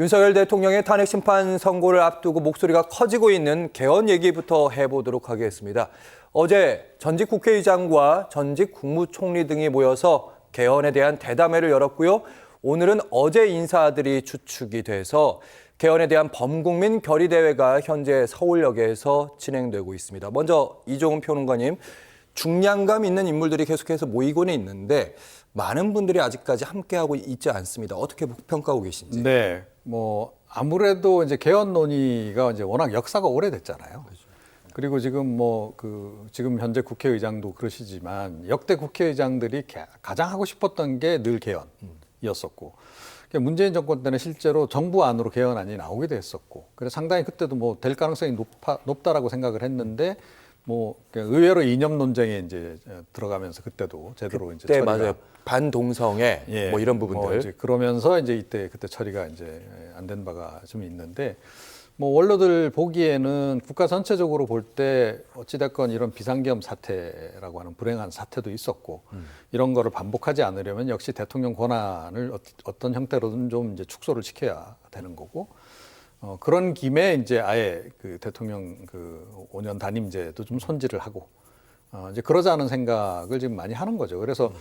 윤석열 대통령의 탄핵 심판 선고를 앞두고 목소리가 커지고 있는 개헌 얘기부터 해보도록 하겠습니다. 어제 전직 국회의장과 전직 국무총리 등이 모여서 개헌에 대한 대담회를 열었고요. 오늘은 어제 인사들이 주축이 돼서 개헌에 대한 범국민 결의대회가 현재 서울역에서 진행되고 있습니다. 먼저 이종훈 평론가님, 중량감 있는 인물들이 계속해서 모이고는 있는데 많은 분들이 아직까지 함께하고 있지 않습니다. 어떻게 평가하고 계신지? 네, 아무래도 이제 개헌 논의가 이제 워낙 역사가 오래됐잖아요. 그리고 지금 지금 현재 국회의장도 그러시지만 역대 국회의장들이 가장 하고 싶었던 게 늘 개헌이었었고, 문재인 정권 때는 실제로 정부 안으로 개헌안이 나오기도 했었고, 그래서 상당히 그때도 될 가능성이 높다라고 생각을 했는데, 의외로 이념 논쟁에 이제 들어가면서 그때도 제대로 이제 처리가, 맞아요. 반동성애 이런 부분들. 이제 그러면서 이제 그때 처리가 이제 안 된 바가 좀 있는데, 원로들 보기에는 국가 전체적으로 볼 때 어찌됐건 이런 비상계엄 사태라고 하는 불행한 사태도 있었고, 이런 거를 반복하지 않으려면 역시 대통령 권한을 어떤 형태로든 좀 이제 축소를 시켜야 되는 거고, 그런 김에 이제 아예 그 대통령 5년 단임제도 좀 손질을 하고, 이제 그러자는 생각을 지금 많이 하는 거죠. 그래서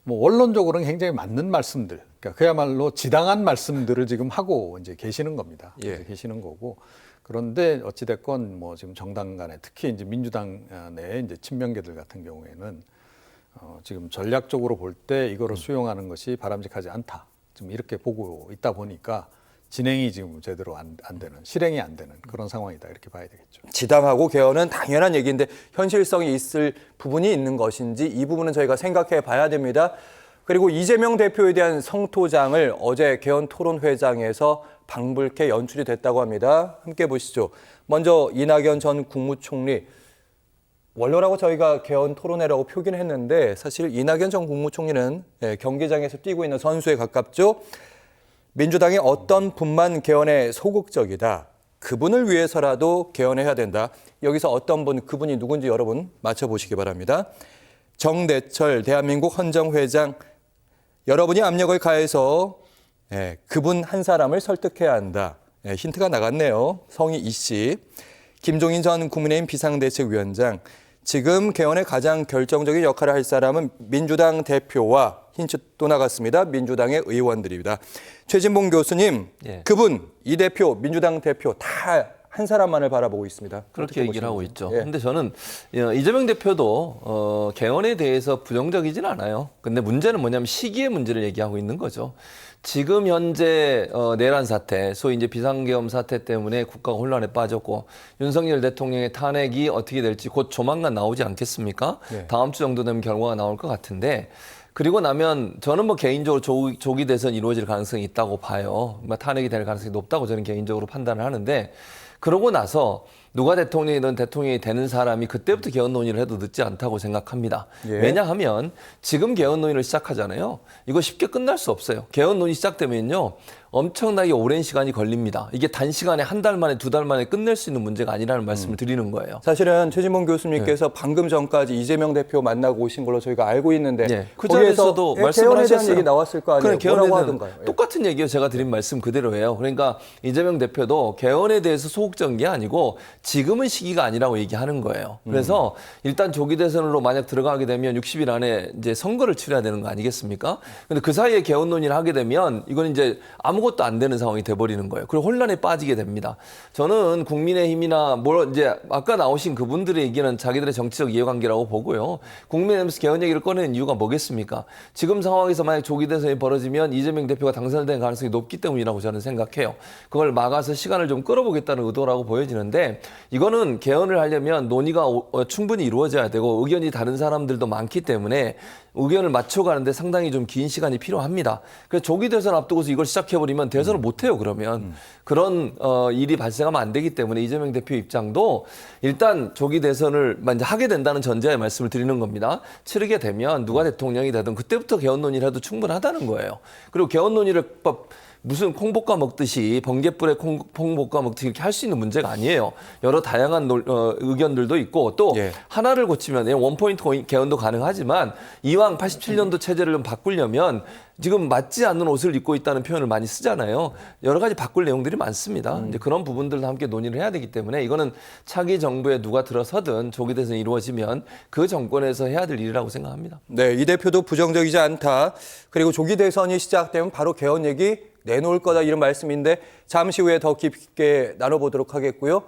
원론적으로는 굉장히 맞는 말씀들, 그러니까 그야말로 지당한 말씀들을 지금 하고 이제 계시는 겁니다. 예. 계시는 거고. 그런데 어찌됐건 지금 정당 간에 특히 이제 민주당 내에 이제 친명계들 같은 경우에는 지금 전략적으로 볼 때 이거를 수용하는 것이 바람직하지 않다. 지금 이렇게 보고 있다 보니까 진행이 지금 제대로 안 되는, 실행이 안 되는 그런 상황이다, 이렇게 봐야 되겠죠. 지당하고 개헌은 당연한 얘기인데 현실성이 있을 부분이 있는 것인지 이 부분은 저희가 생각해 봐야 됩니다. 그리고 이재명 대표에 대한 성토장을 어제 개헌 토론회장에서 방불케 연출이 됐다고 합니다. 함께 보시죠. 먼저 이낙연 전 국무총리, 원로라고 저희가 개헌 토론회라고 표기는 했는데 사실 이낙연 전 국무총리는 경기장에서 뛰고 있는 선수에 가깝죠. 민주당이 어떤 분만 개헌에 소극적이다. 그분을 위해서라도 개헌해야 된다. 여기서 어떤 분, 그분이 누군지 여러분 맞춰보시기 바랍니다. 정대철 대한민국 헌정회장, 여러분이 압력을 가해서 그분 한 사람을 설득해야 한다. 힌트가 나갔네요. 성이 이 씨. 김종인 전 국민의힘 비상대책위원장, 지금 개헌의 가장 결정적인 역할을 할 사람은 민주당 대표와 힌트 또 나갔습니다. 민주당의 의원들입니다. 최진봉 교수님, 그분, 이 대표, 민주당 대표 다 한 사람만을 바라보고 있습니다. 그렇게 얘기를 하고 있죠. 예. 근데 저는 이재명 대표도 개헌에 대해서 부정적이진 않아요. 근데 문제는 뭐냐면 시기의 문제를 얘기하고 있는 거죠. 지금 현재 내란 사태, 소위 이제 비상계엄 사태 때문에 국가가 혼란에 빠졌고 윤석열 대통령의 탄핵이 어떻게 될지 곧 조만간 나오지 않겠습니까? 네. 다음 주 정도 되면 결과가 나올 것 같은데, 그리고 나면 저는 개인적으로 조기 대선이 이루어질 가능성이 있다고 봐요. 탄핵이 될 가능성이 높다고 저는 개인적으로 판단을 하는데, 그러고 나서 누가 대통령이든 대통령이 되는 사람이 그때부터 개헌 논의를 해도 늦지 않다고 생각합니다. 예. 왜냐하면 지금 개헌 논의를 시작하잖아요. 이거 쉽게 끝날 수 없어요. 개헌 논의 시작되면요, 엄청나게 오랜 시간이 걸립니다. 이게 단시간에 한 달 만에, 두 달 만에 끝낼 수 있는 문제가 아니라는 말씀을 드리는 거예요. 사실은 최진봉 교수님께서 방금 전까지 이재명 대표 만나고 오신 걸로 저희가 알고 있는데 그 자리에서도 말씀을 개헌에 대한 하셨어요. 얘기 나왔을 거 아니에요. 뭐라고 하던가요? 똑같은 얘기요. 제가 드린 말씀 그대로예요. 그러니까 이재명 대표도 개헌에 대해서 소극적인 게 아니고 지금은 시기가 아니라고 얘기하는 거예요. 그래서 일단 조기 대선으로 만약 들어가게 되면 60일 안에 이제 선거를 치러야 되는 거 아니겠습니까? 근데 그 사이에 개헌 논의를 하게 되면 이건 이제 아무것도 안 되는 상황이 돼버리는 거예요. 그리고 혼란에 빠지게 됩니다. 저는 국민의힘이나 이제 아까 나오신 그분들의 얘기는 자기들의 정치적 이해관계라고 보고요. 국민의힘에서 개헌 얘기를 꺼내는 이유가 뭐겠습니까? 지금 상황에서 만약 조기 대선이 벌어지면 이재명 대표가 당선될 가능성이 높기 때문이라고 저는 생각해요. 그걸 막아서 시간을 좀 끌어보겠다는 의도라고 보여지는데, 이거는 개헌을 하려면 논의가 충분히 이루어져야 되고 의견이 다른 사람들도 많기 때문에 의견을 맞춰가는데 상당히 좀 긴 시간이 필요합니다. 그래서 조기 대선 앞두고서 이걸 시작해버리면 대선을 못해요. 그러면 그런 일이 발생하면 안 되기 때문에 이재명 대표 입장도 일단 조기 대선을 만약 하게 된다는 전제하에 말씀을 드리는 겁니다. 치르게 되면 누가 대통령이 되든 그때부터 개헌 논의를 해도 충분하다는 거예요. 그리고 개헌 논의를 무슨 콩볶아 먹듯이 번갯불에 콩볶아 먹듯이 이렇게 할 수 있는 문제가 아니에요. 여러 다양한 의견들도 있고 또 예. 하나를 고치면 원포인트 개헌도 가능하지만 이왕 87년도 체제를 좀 바꾸려면 지금 맞지 않는 옷을 입고 있다는 표현을 많이 쓰잖아요. 여러 가지 바꿀 내용들이 많습니다. 이제 그런 부분들도 함께 논의를 해야 되기 때문에 이거는 차기 정부에 누가 들어서든 조기 대선이 이루어지면 그 정권에서 해야 될 일이라고 생각합니다. 네, 이 대표도 부정적이지 않다. 그리고 조기 대선이 시작되면 바로 개헌 얘기 내놓을 거다 이런 말씀인데 잠시 후에 더 깊게 나눠보도록 하겠고요.